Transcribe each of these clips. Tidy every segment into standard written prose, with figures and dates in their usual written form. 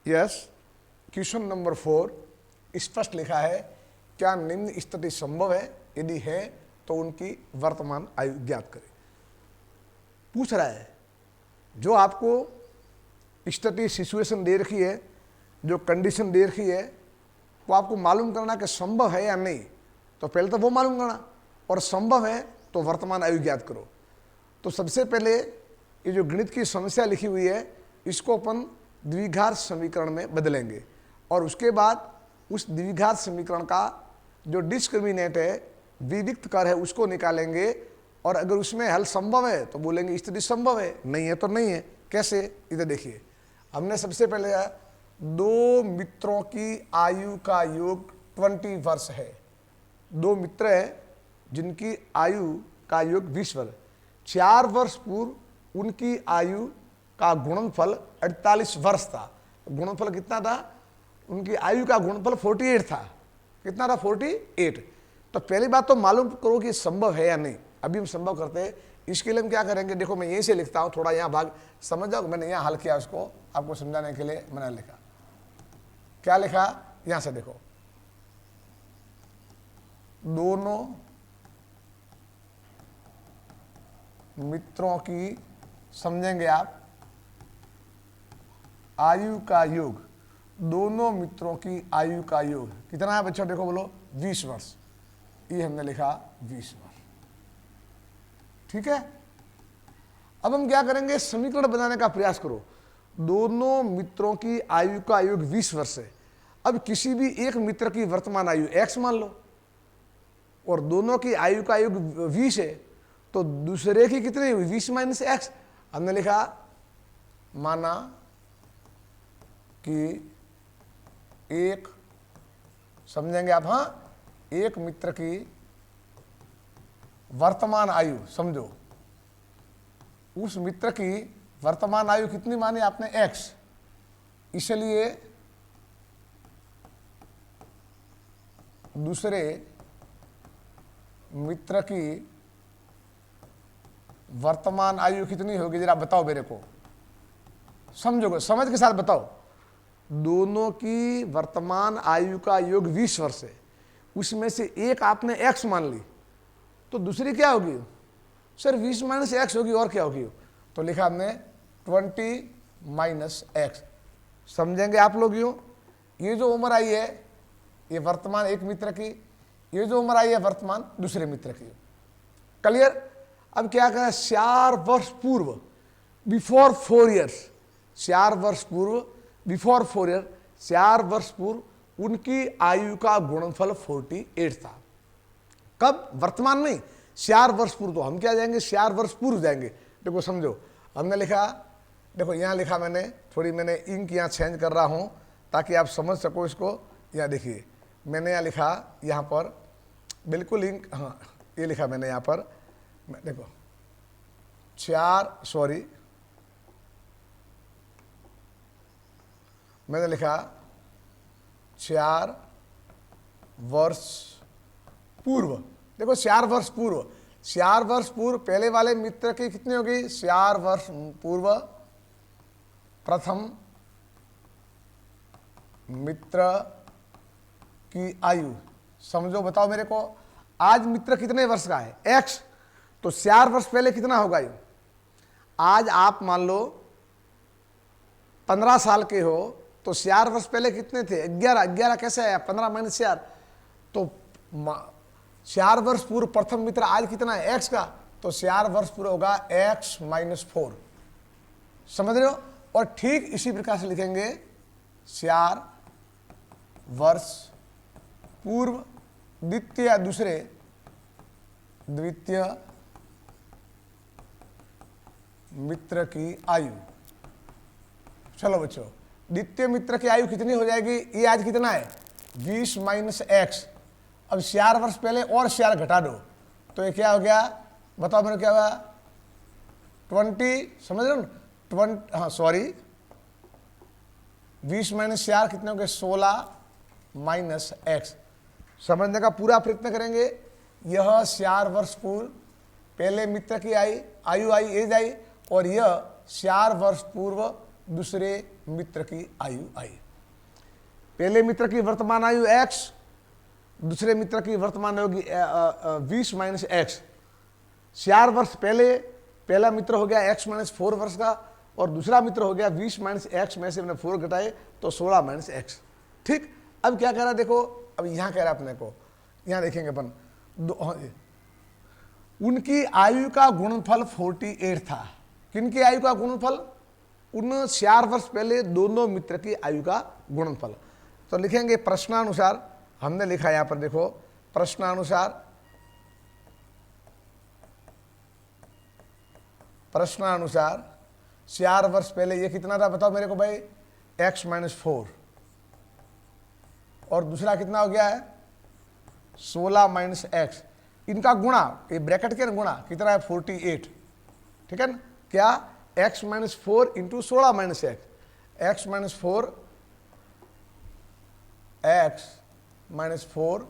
Yes, question number 4 स्पष्ट लिखा है, क्या निम्न स्थिति संभव है? यदि है तो उनकी वर्तमान आयु ज्ञात करें। पूछ रहा है, जो आपको स्थिति सिचुएशन दे रखी है, जो कंडीशन दे रखी है, वो आपको मालूम करना कि संभव है या नहीं। तो पहले तो वो मालूम करना, और संभव है तो वर्तमान आयु ज्ञात करो। तो सबसे पहले ये जो गणित की समस्या लिखी हुई है, इसको अपन द्विघात समीकरण में बदलेंगे, और उसके बाद उस द्विघात समीकरण का जो डिस्क्रिमिनेंट है, विविक्त कर है, उसको निकालेंगे, और अगर उसमें हल संभव है तो बोलेंगे स्थिति संभव है, नहीं है तो नहीं है। कैसे? इधर देखिए, हमने सबसे पहले दो मित्रों की आयु का योग 20 वर्ष है। दो मित्र हैं जिनकी आयु का योग 20 वर्ष। 4 वर्ष पूर्व उनकी आयु का गुणनफल 48 वर्ष था। गुणनफल कितना था? उनकी आयु का गुणनफल 48 था। कितना था? 48। तो पहली बात तो मालूम करो कि संभव है या नहीं। अभी हम संभव करते हैं। इसके लिए हम क्या करेंगे, देखो मैं यहीं से लिखता हूँ, थोड़ा यहाँ भाग समझ जाओ। मैंने यहाँ हल किया, उसको आपको समझाने के लिए मैंने लिखा। क्या लिखा? यहाँ से देखो, दोनों मित्रों की, समझेंगे आप, आयु का योग, दोनों मित्रों की आयु का योग कितना है बच्चों? देखो बोलो, 20 वर्ष। ये हमने लिखा 20 वर्ष। ठीक है। अब हम क्या करेंगे, समीकरण बनाने का प्रयास करो। दोनों मित्रों की आयु का योग 20 वर्ष है। अब किसी भी एक मित्र की वर्तमान आयु x मान लो, और दोनों की आयु का योग 20 है, तो दूसरे की कितनी हुई? 20 माइनस x। हमने लिखा, माना कि एक, समझेंगे आप, हाँ, एक मित्र की वर्तमान आयु, समझो, उस मित्र की वर्तमान आयु कितनी मानी आपने? x। इसलिए दूसरे मित्र की वर्तमान आयु कितनी होगी? जरा बताओ मेरे को, समझोगे, समझ के साथ बताओ। दोनों की वर्तमान आयु का योग 20 वर्ष है, उसमें से एक आपने x मान ली, तो दूसरी क्या होगी? सर 20 माइनस x होगी, और क्या होगी? तो लिखा हमने 20 माइनस x। समझेंगे आप लोग यूँ, ये जो उम्र आई है ये वर्तमान एक मित्र की, ये जो उम्र आई है वर्तमान दूसरे मित्र की। क्लियर? अब क्या करें, 4 वर्ष पूर्व, बिफोर 4 ईयर्स, 4 वर्ष पूर्व, बिफोर 4 ईयर, 4 वर्ष पूर्व उनकी आयु का गुणनफल 48 था। कब? वर्तमान नहीं, 4 वर्ष पूर्व। तो हम क्या जाएंगे, 4 वर्ष पूर्व जाएंगे। देखो समझो, हमने लिखा, देखो यहाँ लिखा मैंने, थोड़ी मैंने इंक यहाँ चेंज कर रहा हूँ ताकि आप समझ सको इसको। यहाँ देखिए, मैंने यहाँ लिखा, यहाँ पर बिल्कुल इंक, हाँ ये लिखा मैंने यहाँ पर, देखो 4, सॉरी मैंने लिखा 4 वर्ष पूर्व। देखो 4 वर्ष पूर्व, 4 वर्ष पूर्व पहले वाले मित्र की कितनी होगी? 4 वर्ष पूर्व प्रथम मित्र की आयु, समझो, बताओ मेरे को। आज मित्र कितने वर्ष का है? x। तो 4 वर्ष पहले कितना होगा ये? आज आप मान लो 15 साल के हो, तो 4 वर्ष पहले कितने थे? 11। 11 कैसे आया? 15 माइनस 4। तो 4 वर्ष पूर्व प्रथम मित्र आज कितना है? x का। तो 4 वर्ष पूर्व होगा x माइनस 4। समझ रहे हो? और ठीक इसी प्रकार से लिखेंगे, 4 वर्ष पूर्व द्वितीय मित्र की आयु। चलो बच्चों, द्वितीय मित्र की आयु कितनी हो जाएगी? ये आज कितना है? 20 माइनस x। अब 4 वर्ष पहले और 4 घटा दो, तो ये क्या हो गया? बताओ मेरे, क्या हुआ? 20, समझ रहे हो? 20, हाँ सॉरी, 20 माइनस 4 कितने हो गए? 16 माइनस x। समझने का पूरा प्रयत्न करेंगे। यह 4 वर्ष पूर्व पहले मित्र की आयु आई, एज आई, और यह 4 वर्ष पूर्व दूसरे मित्र की आयु आई। पहले मित्र की वर्तमान आयु x, दूसरे मित्र की वर्तमान आयु होगी 20 माइनस एक्स। 4 वर्ष पहले पहला मित्र हो गया x माइनस 4 वर्ष का, और दूसरा मित्र हो गया 20 माइनस एक्स में से मैंने 4 घटाए तो 16 माइनस एक्स। ठीक, अब क्या कह रहा है देखो, अब यहां कह रहा है अपने को, यहां देखेंगे अपन उनकी आयु का गुणनफल 48 था। किनकी आयु का गुणनफल? उन 4 वर्ष पहले दोनों मित्र की आयु का गुणनफल। तो लिखेंगे प्रश्नानुसार, हमने लिखा यहां पर देखो, प्रश्नानुसार 4 वर्ष पहले ये कितना था बताओ मेरे को भाई, x माइनस 4, और दूसरा कितना हो गया है 16 माइनस एक्स। इनका गुणा, ये ब्रैकेट के गुणा कितना है 48, ठीक है ना। क्या x minus 4 into 16 minus x, x minus 4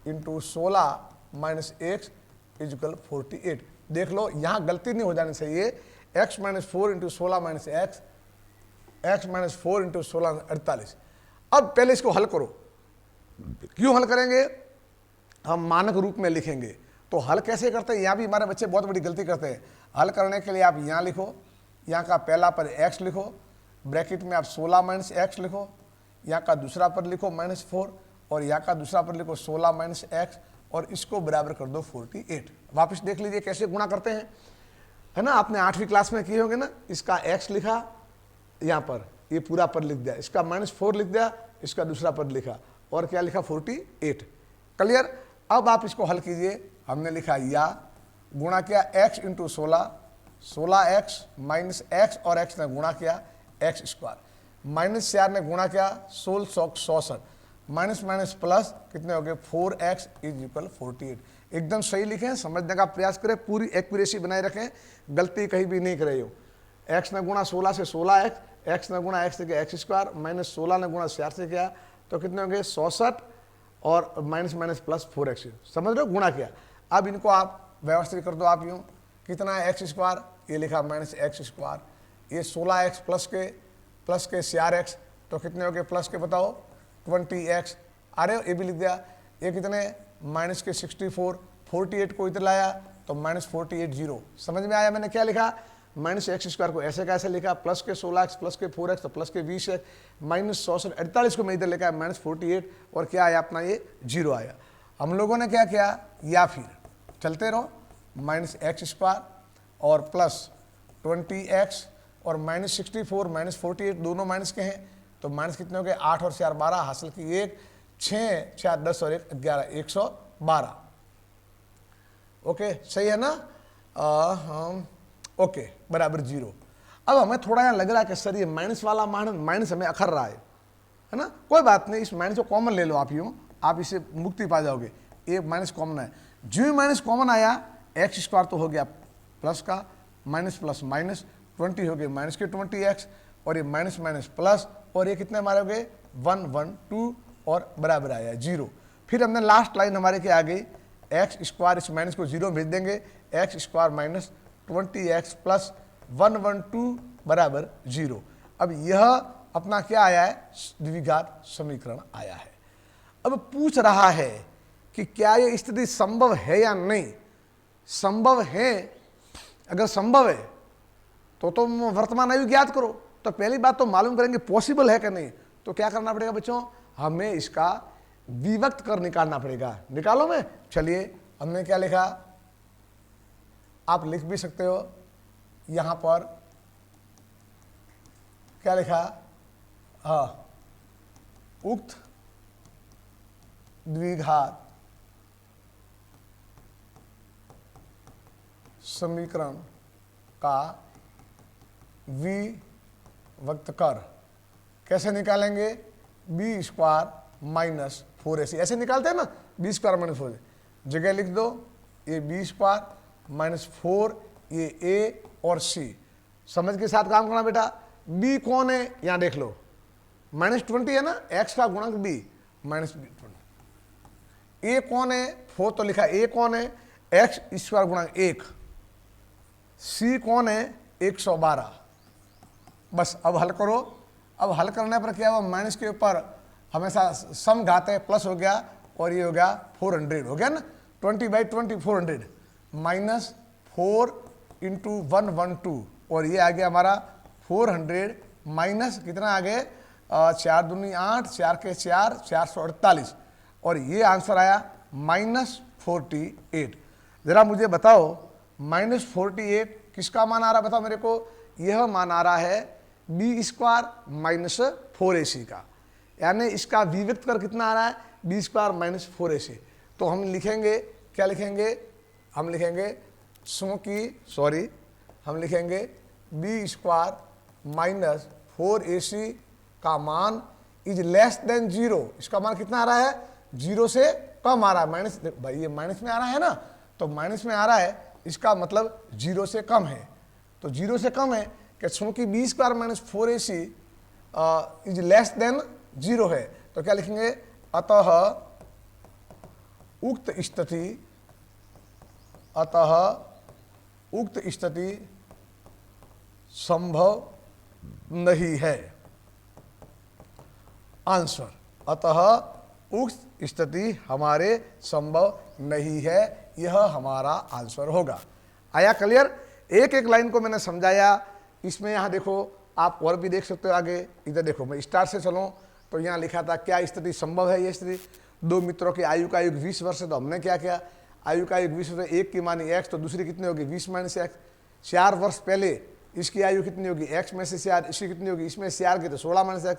into 16 minus x is equal 48। देख लो यहां गलती नहीं हो जानी चाहिए। x minus 4 into 16 minus x, x minus 4 into 16 48। अब पहले इसको हल करो। क्यों हल करेंगे? हम मानक रूप में लिखेंगे। तो हल कैसे करते हैं, यहाँ भी हमारे बच्चे बहुत बड़ी गलती करते हैं। हल करने के लिए आप यहाँ लिखो, यहाँ का पहला पर x लिखो, ब्रैकेट में आप 16 माइनस एक्स लिखो, यहाँ का दूसरा पर लिखो माइनस 4, और यहाँ का दूसरा पर लिखो 16 माइनस एक्स, और इसको बराबर कर दो 48। वापस देख लीजिए कैसे गुणा करते हैं, है ना। आपने 8वीं क्लास में किए होंगे ना। इसका x लिखा, यहाँ पर ये पूरा पर लिख दिया, इसका माइनस 4 लिख दिया, इसका दूसरा पर लिखा, और क्या लिखा 48। क्लियर। अब आप इसको हल कीजिए। हमने लिखा या गुणा किया x into 16, 16x minus x, और x ने गुणा किया एक्स स्क्वायर, माइनस 4 ने गुणा किया 1666, माइनस माइनस प्लस कितने हो गए 4x इज इक्वल 48। एकदम सही लिखें, समझने का प्रयास करें, पूरी एक्यूरेसी बनाए रखें, गलती कहीं भी नहीं कर रहे हो। x ने गुणा 16 से 16x, x ने गुणा x से किया एक्स स्क्वायर, माइनस 16 ने गुणा 4 से किया तो कितने होंगे 66, और माइनस माइनस प्लस 4x, समझ रहे हो, गुणा किया। अब इनको आप व्यवस्थित कर दो। आप यूँ कितना है एक्स स्क्वायर, ये लिखा माइनस एक्स स्क्वायर, ये 16x प्लस के 4x, तो कितने हो गए प्लस के बताओ 20x। अरे ये भी लिख दिया। ये कितने माइनस के 64, 48 को इधर लाया तो माइनस 48 0। समझ में आया मैंने क्या लिखा? माइनस एक्स स्क्वायर को ऐसे कैसे लिखा, प्लस के 16x प्लस के 4x तो प्लस के 20x, माइनस 64 48 को मैं इधर लेकर आया माइनस 48, और क्या आया अपना ये 0 आया। हम लोगों ने क्या किया, या फिर चलते रहो, माइनस एक्स स्क्वायर और प्लस 20x और माइनस 64 माइनस 48 दोनों माइनस के हैं, तो माइनस कितने हो गए 8 और 4 12, हासिल की 1, 6 4 10 और 1 11, 112। ओके सही है ना। ओके बराबर 0। अब हमें थोड़ा यहाँ लग रहा है कि सर ये माइनस वाला माइनस हमें अखर रहा है ना। कोई बात नहीं, इस माइनस को कॉमन ले लो आप, यूँ आप इसे मुक्ति पा जाओगे। एक माइनस कॉमन है, जो ही माइनस कॉमन आया एक्स स्क्वायर तो हो गया प्लस का, माइनस प्लस माइनस 20 हो गए माइनस के 20x, और ये माइनस माइनस प्लस, और ये कितने हमारे हो गए 1 1 2, और बराबर आया 0। फिर हमने लास्ट लाइन हमारे क्या आ गई, एक्स स्क्वायर इस माइनस को 0 भेज देंगे, x square minus 20x plus 1 1 2 बराबर 0। अब यह अपना क्या आया है, द्विघात समीकरण आया है। अब पूछ रहा है कि क्या यह स्थिति संभव है या नहीं। संभव है, अगर संभव है तो तुम वर्तमान आयु ज्ञात करो। तो पहली बात तो मालूम करेंगे पॉसिबल है कि नहीं। तो क्या करना पड़ेगा बच्चों, हमें इसका विभक्त कर निकालना पड़ेगा। निकालो में, चलिए हमने क्या लिखा, आप लिख भी सकते हो यहां पर क्या लिखा, हाँ, उक्त द्विघात समीकरण का विभक्त कर कैसे निकालेंगे, बी स्क्वायर माइनस 4ac, ऐसे निकालते हैं ना, बी स्क्वायर माइनस 4, जगह लिख दो ये बी स्क्वायर माइनस 4, ये ए और सी। समझ के साथ काम करना बेटा। बी कौन है, यहां देख लो, माइनस 20 है ना, एक्स का गुणक बी माइनस 20। ए कौन है, 4 तो लिखा, ए कौन है, एक्स स्क्वायर गुणक 1। सी कौन है, 112। बस अब हल करो। अब हल करने पर क्या हुआ, माइनस के ऊपर हमेशा सम घात है, प्लस हो गया और ये हो गया 400 हो गया ना, 20/20 400 माइनस 4 इंटू 112 और ये आ गया हमारा 400 माइनस कितना आ गए 4 दूनी 8, 4 के 4, 448 और ये आंसर आया -48। जरा मुझे बताओ -48 किसका मान आ रहा है, बताओ मेरे को। यह मान आ रहा है b² - 4ac का, यानी इसका विविक्त कर कितना आ रहा है b² - 4ac। तो हम लिखेंगे, क्या लिखेंगे, हम लिखेंगे हम लिखेंगे b² - 4ac का मान इज लेस देन 0। इसका मान कितना आ रहा है, 0 से कम आ रहा है। माइनस, भाई ये माइनस में आ रहा है ना, तो माइनस में आ रहा है, इसका मतलब 0 से कम है। तो 0 से कम है कि चूंकि b² - 4ac is less than 0 है, तो क्या लिखेंगे, अतः उक्त स्थिति संभव नहीं है। आंसर, अतः उक्त स्थिति हमारे संभव नहीं है, यह हमारा आंसर होगा। आया क्लियर। एक एक लाइन को मैंने समझाया। इसमें यहाँ देखो, आप और भी देख सकते हो आगे। इधर देखो, मैं स्टार्ट से चलूँ तो यहाँ लिखा था क्या स्थिति संभव है। ये स्थिति, दो मित्रों की आयु का युग 20 वर्ष है, तो हमने क्या किया, आयु का युग 20 वर्ष, एक की मानी x, तो दूसरी कितनी होगी 20 - x। 4 वर्ष पहले इसकी आयु कितनी होगी x में से 4, इसकी कितनी होगी, इसमें से 4 की तो 16 - x।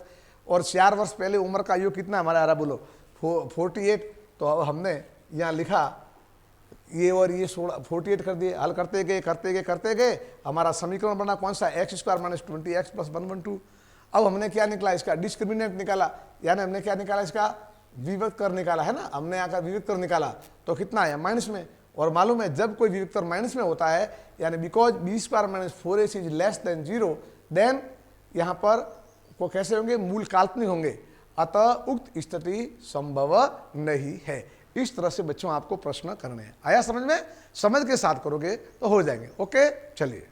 और 4 वर्ष पहले उम्र का युग कितना हमारा आ रहा, बोलो 48। तो अब हमने यहाँ लिखा ये और ये 48 कर दिए। हल करते गए हमारा समीकरण बना कौन सा, x² - 20x + 112। अब हमने क्या निकला, इसका डिस्क्रिमिनेंट निकाला, यानी हमने क्या निकाला, इसका विविक्त कर निकाला है ना, हमने यहाँ का विविक्त कर निकाला। तो कितना आया, माइनस में। और मालूम है जब कोई विविक्त कर माइनस में होता है, यानी because b² - 4ac is less than 0, then यहाँ पर को कैसे होंगे, मूल काल्पनिक होंगे, अतः उक्त स्थिति संभव नहीं है। इस तरह से बच्चों आपको प्रश्न करने हैं। आया समझ में, समझ के साथ करोगे तो हो जाएंगे। ओके, चलिए।